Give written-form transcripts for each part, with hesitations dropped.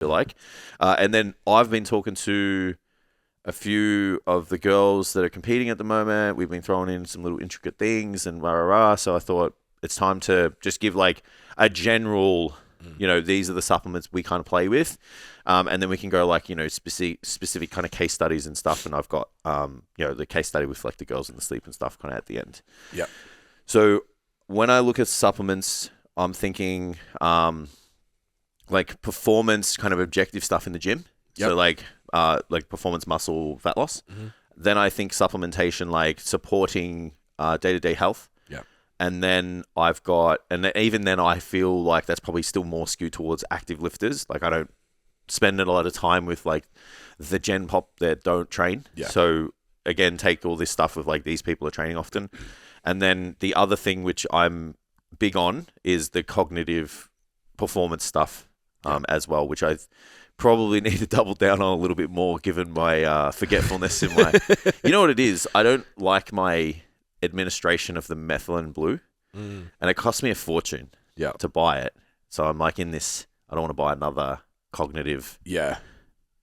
feel like. And then I've been talking to a few of the girls that are competing at the moment. We've been throwing in some little intricate things and rah. So I thought it's time to just give like a general, these are the supplements we kind of play with. And then we can go like, specific kind of case studies and stuff. And I've got, the case study with like the girls and the sleep and stuff kind of at the end. Yeah. So when I look at supplements, I'm thinking like performance kind of objective stuff in the gym. Yep. So like performance muscle fat loss. Mm-hmm. Then I think supplementation like supporting day-to-day health. Yeah. And then I've got, and even then I feel like that's probably still more skewed towards active lifters. Like I don't spend a lot of time with like the gen pop that don't train. Yeah. So again, take all this stuff with like these people are training often. And then the other thing which I'm big on is the cognitive performance stuff as well, which I probably need to double down on a little bit more given my forgetfulness in my... You know what it is? I don't like my administration of the methylene blue, and it cost me a fortune to buy it. So I'm like in this, I don't want to buy another cognitive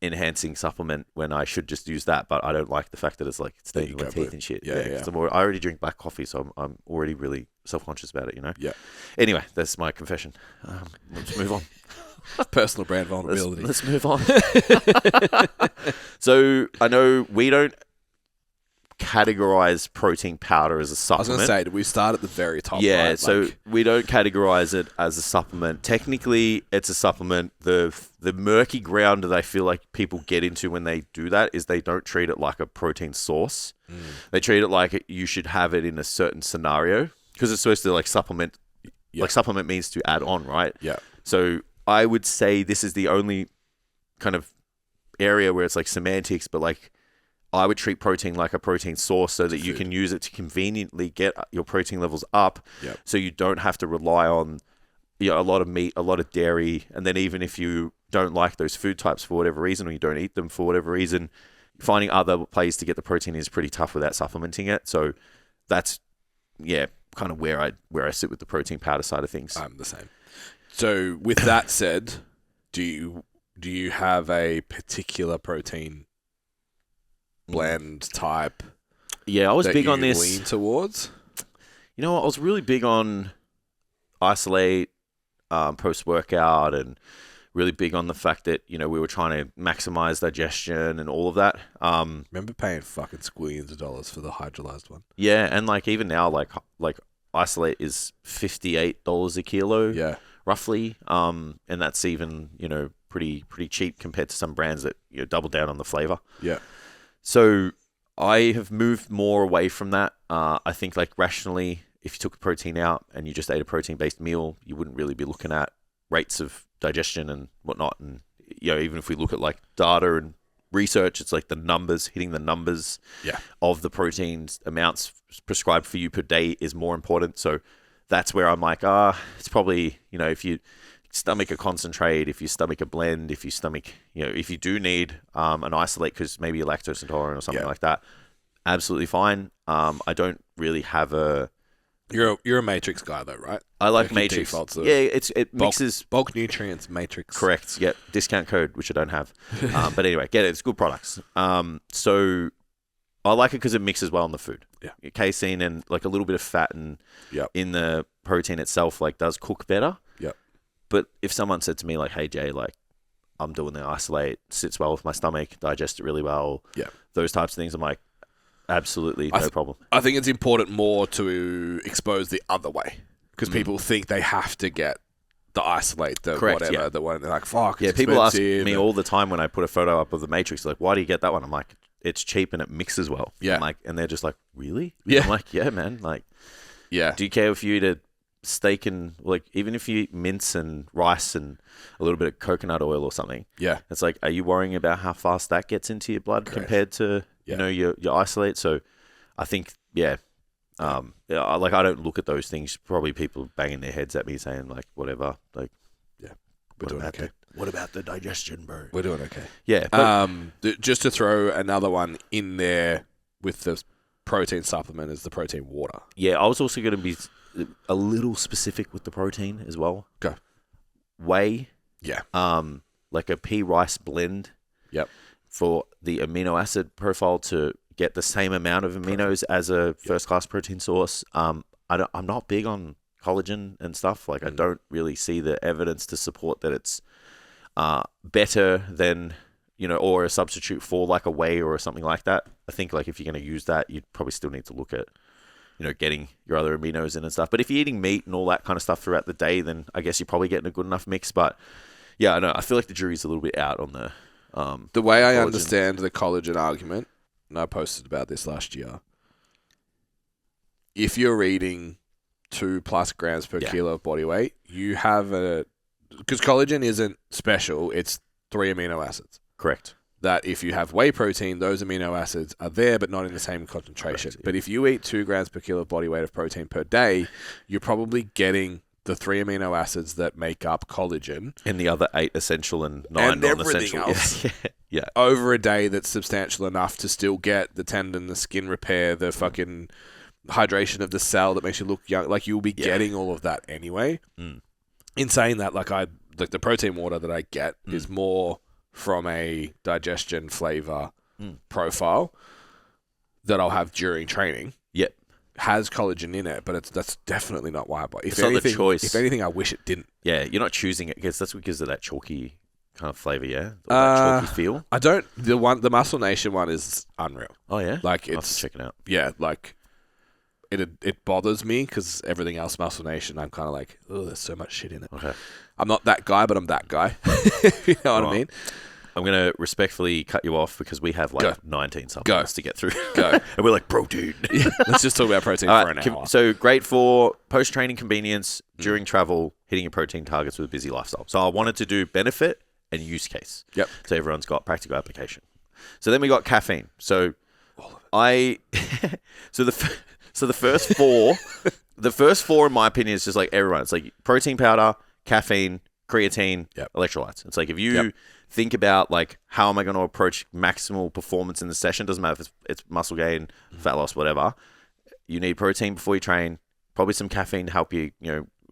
enhancing supplement when I should just use that, but I don't like the fact that it's like staining my teeth and shit. I already drink black coffee, so I'm already really self-conscious about it, Yeah. Anyway, that's my confession. Let's move on. Personal brand vulnerability. Let's move on. So I know we don't categorize protein powder as a supplement. I was going to say, we start at the very top. Yeah, right? so we don't categorize it as a supplement. Technically, it's a supplement. The murky ground that I feel like people get into when they do that is they don't treat it like a protein source. They treat it like you should have it in a certain scenario because it's supposed to like supplement. Like supplement means to add on, right? Yeah. So I would say this is the only kind of area where it's like semantics, but like I would treat protein like a protein source so that you can use it to conveniently get your protein levels up so you don't have to rely on a lot of meat, a lot of dairy. And then even if you don't like those food types for whatever reason or you don't eat them for whatever reason, finding other places to get the protein is pretty tough without supplementing it. So that's, kind of where I sit with the protein powder side of things. I'm the same. So with that said, do you have a particular protein blend type? Yeah, I was big on this. Lean towards. You know what? I was really big on isolate post workout, and really big on the fact that we were trying to maximize digestion and all of that. Remember paying fucking squillions of dollars for the hydrolyzed one? Yeah, and like even now, like isolate is $58 a kilo. Yeah. Roughly, and that's even pretty cheap compared to some brands that double down on the flavor. Yeah. So I have moved more away from that. I think like rationally, if you took a protein out and you just ate a protein-based meal, you wouldn't really be looking at rates of digestion and whatnot. And even if we look at like data and research, it's like the numbers, hitting the numbers of the proteins amounts prescribed for you per day is more important. So that's where I'm like, it's probably, if you stomach a concentrate, if you stomach a blend, if you stomach, if you do need an isolate because maybe you're lactose intolerant or something like that, absolutely fine. I don't really have a... You're a matrix guy though, right? I like matrix. It mixes... Bulk nutrients matrix. Correct, yep. Discount code, which I don't have. But anyway, get it. It's good products. So... I like it because it mixes well in the food. Yeah. Casein and like a little bit of fat and in the protein itself like does cook better. Yeah. But if someone said to me like, hey Jay, like I'm doing the isolate, sits well with my stomach, digest it really well. Yeah. Those types of things, I'm like, absolutely no problem. I think it's important more to expose the other way because people think they have to get the isolate, the whatever, the one they're like, fuck. Yeah, people ask me all the time when I put a photo up of the Matrix, like, why do you get that one? I'm like, it's cheap and it mixes well. Yeah. I'm like, and they're just like, really? Yeah. I'm like, yeah, man. Like, yeah. Do you care if you eat a steak and like, even if you eat mince and rice and a little bit of coconut oil or something? Yeah. It's like, are you worrying about how fast that gets into your blood compared to, your isolate? So I think, I don't look at those things. Probably people banging their heads at me saying like, whatever, like, we're doing okay. What about the digestion, bro? We're doing okay. Yeah. Just to throw another one in there with the protein supplement is the protein water. Yeah, I was also going to be a little specific with the protein as well. Go. Whey. Yeah. like a pea rice blend. Yep. For the amino acid profile to get the same amount of aminos as a first class protein source. I'm not big on collagen and stuff. Like I don't really see the evidence to support that it's better than, or a substitute for like a whey or something like that. I think like if you're going to use that, you'd probably still need to look at, getting your other aminos in and stuff. But if you're eating meat and all that kind of stuff throughout the day, then I guess you're probably getting a good enough mix. But yeah, I know. I feel like the jury's a little bit out on the way I collagen. understand the collagen argument, and I posted about this last year, if you're eating 2+ grams per kilo of body weight, you have because collagen isn't special, it's 3 amino acids. Correct. That if you have whey protein, those amino acids are there, but not in the same concentration. Correct, yeah. But if you eat 2 grams per kilo of body weight of protein per day, you're probably getting the 3 amino acids that make up collagen. And the other 8 essential and 9 non-essential. Everything else. Yeah. Over a day that's substantial enough to still get the tendon, the skin repair, the fucking hydration of the cell that makes you look young. Like you'll be getting all of that anyway. In saying that, like the protein water that I get is more from a digestion flavor profile that I'll have during training. Yep. Has collagen in it, but that's definitely not why I buy it. It's not the choice. If anything, I wish it didn't. Yeah, you're not choosing it because that's what gives it that chalky kind of flavor, yeah? Or that chalky feel. I don't. The Muscle Nation one is unreal. Oh, yeah? Like I'll have to check it out. Yeah, like it bothers me because everything else Muscle Nation, I'm kind of like, oh, there's so much shit in it. Okay. I'm not that guy, but I'm that guy. You know what I mean? I'm going to respectfully cut you off because we have like 19 supplements to get through. Go. And we're like, protein. Yeah, let's just talk about protein for an hour. So great for post-training convenience, during travel, hitting your protein targets with a busy lifestyle. So I wanted to do benefit and use case. Yep. So everyone's got practical application. So then we got caffeine. So the first four in my opinion is just like everyone. It's like protein powder, caffeine, creatine, electrolytes. It's like if you think about like how am I going to approach maximal performance in the session, doesn't matter if it's muscle gain, fat loss, whatever. You need protein before you train, probably some caffeine to help you,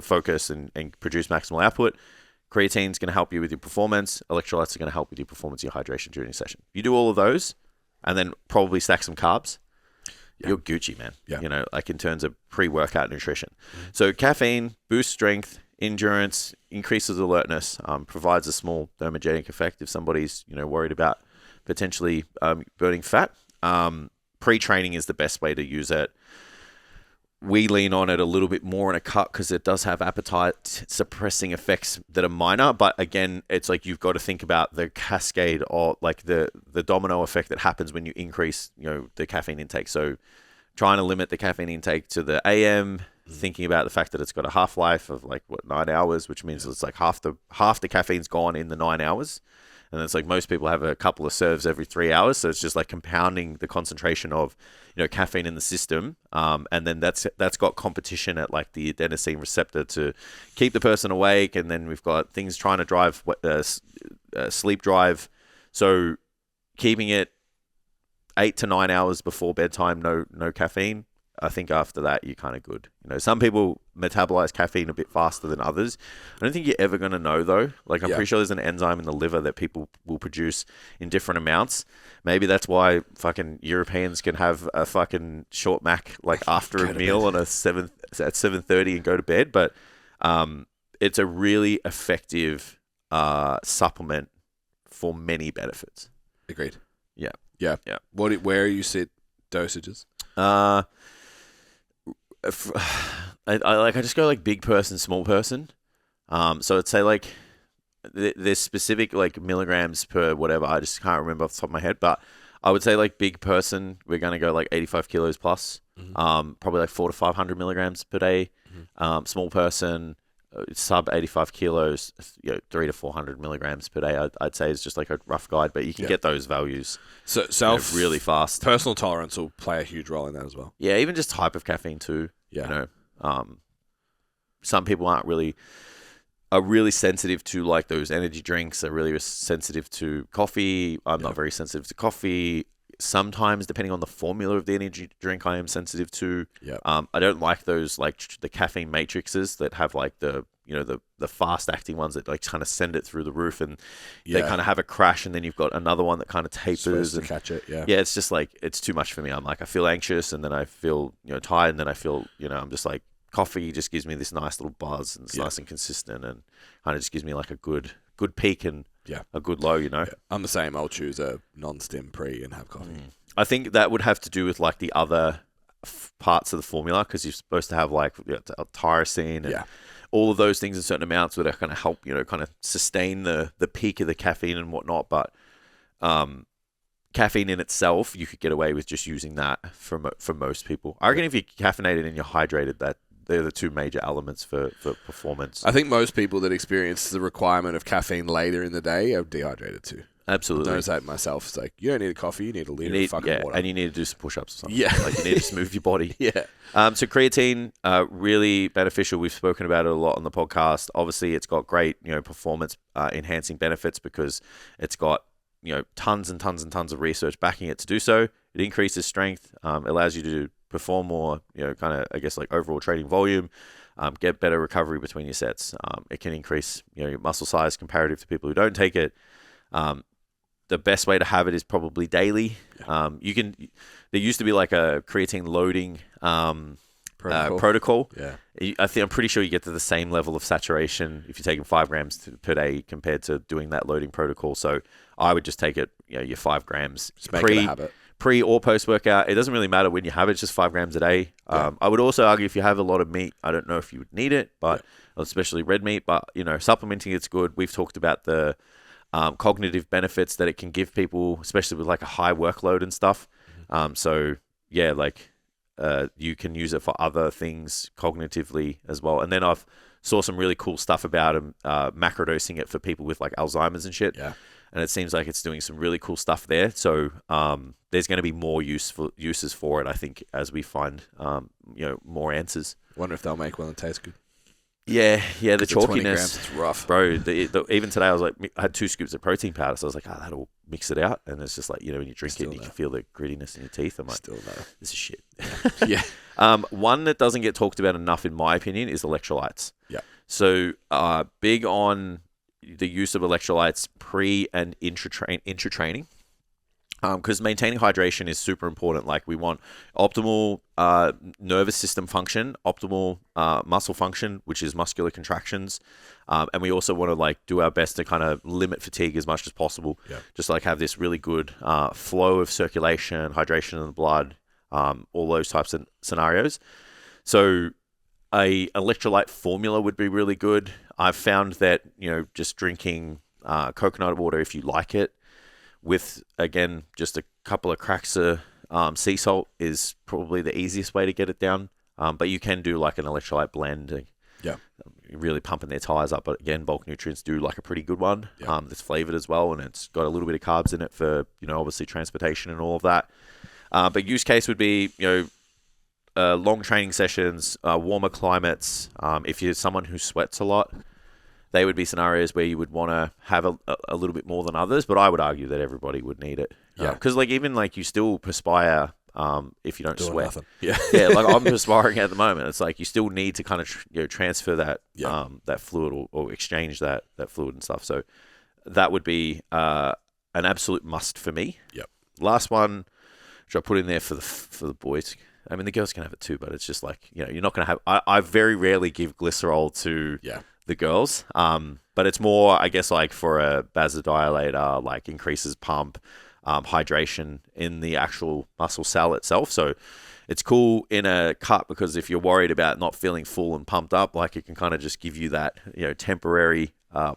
focus and produce maximal output. Creatine is going to help you with your performance. Electrolytes are going to help with your performance, your hydration during your session. You do all of those and then probably stack some carbs. You're Gucci, man. Yeah. Like in terms of pre-workout nutrition. So caffeine boosts strength, endurance, increases alertness, provides a small thermogenic effect if somebody's worried about potentially burning fat. Pre-training is the best way to use it. We lean on it a little bit more in a cut because it does have appetite suppressing effects that are minor. But again, it's like you've got to think about the cascade or like the domino effect that happens when you increase the caffeine intake. So trying to limit the caffeine intake to the AM, thinking about the fact that it's got a half-life of 9 hours, which means it's like half the caffeine's gone in the 9 hours. And it's like most people have a couple of serves every 3 hours. So it's just like compounding the concentration of, caffeine in the system. And then that's got competition at like the adenosine receptor to keep the person awake. And then we've got things trying to drive sleep drive. So keeping it 8 to 9 hours before bedtime, no caffeine. I think after that, you're kind of good. Some people metabolize caffeine a bit faster than others. I don't think you're ever going to know, though. Like, I'm pretty sure there's an enzyme in the liver that people will produce in different amounts. Maybe that's why fucking Europeans can have a fucking short mac, like, after a meal at 7:30 and go to bed. But it's a really effective supplement for many benefits. Agreed. Yeah. Yeah. Yeah. Where you sit dosages? I just go like big person, small person. So I'd say like there's specific like milligrams per whatever. I just can't remember off the top of my head, but I would say like big person, we're going to go like 85 kilos plus, probably like 400 to 500 milligrams per day. Small person, sub 85 kilos, 300 to 400 milligrams per day. I'd say is just like a rough guide, but you can get those values So really fast. Personal tolerance will play a huge role in that as well. Yeah, even just type of caffeine too. Yeah. Some people are really sensitive to like those energy drinks. Are really sensitive to coffee. I'm not very sensitive to coffee. sometimes, depending on the formula of the energy drink, I am sensitive to. Yeah. I don't like those like the caffeine matrices that have like the the fast acting ones that like kind of send it through the roof, and they kind of have a crash, and then you've got another one that kind of tapers to catch it. Yeah. Yeah, it's just like it's too much for me. I'm like I feel anxious, and then I feel tired, and then I feel I'm just like coffee just gives me this nice little buzz, and it's nice and consistent, and kind of just gives me like a good peak and a good low, Yeah. I'm the same. I'll choose a non-stim pre and have coffee. I think that would have to do with like the other parts of the formula, because you're supposed to have like tyrosine and all of those things in certain amounts that are going to help, kind of sustain the peak of the caffeine and whatnot. But caffeine in itself, you could get away with just using that for most people. I reckon if you're caffeinated and you're hydrated, that they're the two major elements for performance. I think most people that experience the requirement of caffeine later in the day are dehydrated too. Absolutely. I notice that myself. It's like, you don't need a coffee, you need a liter of fucking water. And you need to do some push-ups or something. Yeah. Like you need to just move your body. Yeah. So creatine, really beneficial. We've spoken about it a lot on the podcast. Obviously, it's got great, performance enhancing benefits because it's got, tons and tons and tons of research backing it to do so. It increases strength, allows you to perform more, kind of, I guess, like overall training volume, get better recovery between your sets. It can increase, your muscle size comparative to people who don't take it. The best way to have it is probably daily. There used to be like a creatine loading protocol. Yeah. I'm pretty sure you get to the same level of saturation if you're taking 5 grams per day compared to doing that loading protocol. So I would just take it, your 5 grams just make it a habit. Pre or post workout. It doesn't really matter when you have it. It's just 5 grams a day. I would also argue if you have a lot of meat, I don't know if you would need it, but especially red meat. But supplementing it's good. We've talked about the cognitive benefits that it can give people, especially with like a high workload and stuff. You can use it for other things cognitively as well. And then I've saw some really cool stuff about macrodosing it for people with like Alzheimer's and shit. Yeah. And it seems like it's doing some really cool stuff there. So there's going to be more uses for it, I think, as we find more answers. Wonder if they'll make one that tastes good. Yeah, the chalkiness. 20 grams, it's rough. Bro, even today I was like, I had 2 scoops of protein powder, so I was like, that'll mix it out. And it's just like, when you drink it and you can feel the grittiness in your teeth. I'm like, still no. This is shit. Yeah. One that doesn't get talked about enough, in my opinion, is electrolytes. Yeah. So big on the use of electrolytes pre and intra-training. Because maintaining hydration is super important. Like we want optimal nervous system function, optimal muscle function, which is muscular contractions, and we also want to like do our best to kind of limit fatigue as much as possible. Yeah. Just like have this really good flow of circulation, hydration in the blood, all those types of scenarios. So a electrolyte formula would be really good. I've found that just drinking coconut water, if you like it, with, again, just a couple of cracks of sea salt is probably the easiest way to get it down. But you can do like an electrolyte blend. Really pumping their tires up. But again, bulk nutrients do like a pretty good one. That's flavored as well, and it's got a little bit of carbs in it for, obviously transportation and all of that. But use case would be, long training sessions, warmer climates. If you're someone who sweats a lot, they would be scenarios where you would want to have a little bit more than others, but I would argue that everybody would need it. Yeah. Because even you still perspire if you don't Doing sweat. nothing. Yeah. Yeah, like I'm perspiring at the moment. It's like you still need to kind of transfer that that fluid or exchange that fluid and stuff. So that would be an absolute must for me. Yep. Last one, which I put in there for the boys. I mean, the girls can have it too, but it's just like, you're not going to have... I very rarely give glycerol to... the girls, but it's more, I guess, like for a vasodilator, like increases pump, hydration in the actual muscle cell itself. So it's cool in a cut because if you're worried about not feeling full and pumped up, like it can kind of just give you that, temporary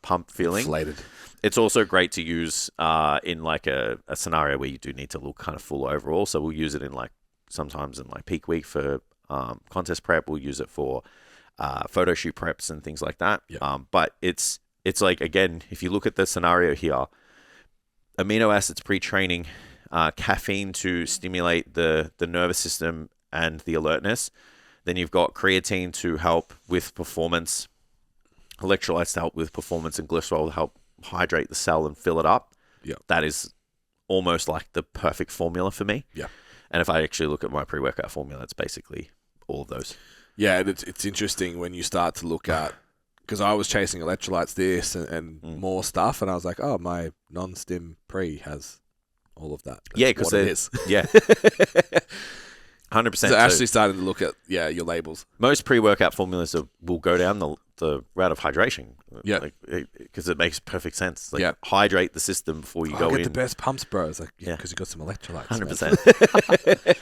pump feeling. Inflated. It's also great to use in like a scenario where you do need to look kind of full overall. So we'll use it in sometimes in peak week for contest prep. We'll use it for photo shoot preps and things like that. But it's like, again, if you look at the scenario here, amino acids pre-training, caffeine to stimulate the nervous system and the alertness. Then you've got creatine to help with performance, electrolytes to help with performance, and glycerol to help hydrate the cell and fill it up. Yeah. That is almost like the perfect formula for me. Yeah. And if I actually look at my pre-workout formula, it's basically all of those. Yeah, and it's interesting when you start to look at, because I was chasing electrolytes this and more stuff, and I was like, oh, my non-stim pre has all of that. Yeah, because it is. Yeah. 100%. So actually starting to look at, your labels. Most pre-workout formulas will go down the route of hydration. Yeah. Because it makes perfect sense. Like, Yeah. hydrate the system before you go I get in. the best pumps, bro. It's like, Yeah. because you got some electrolytes. 100%.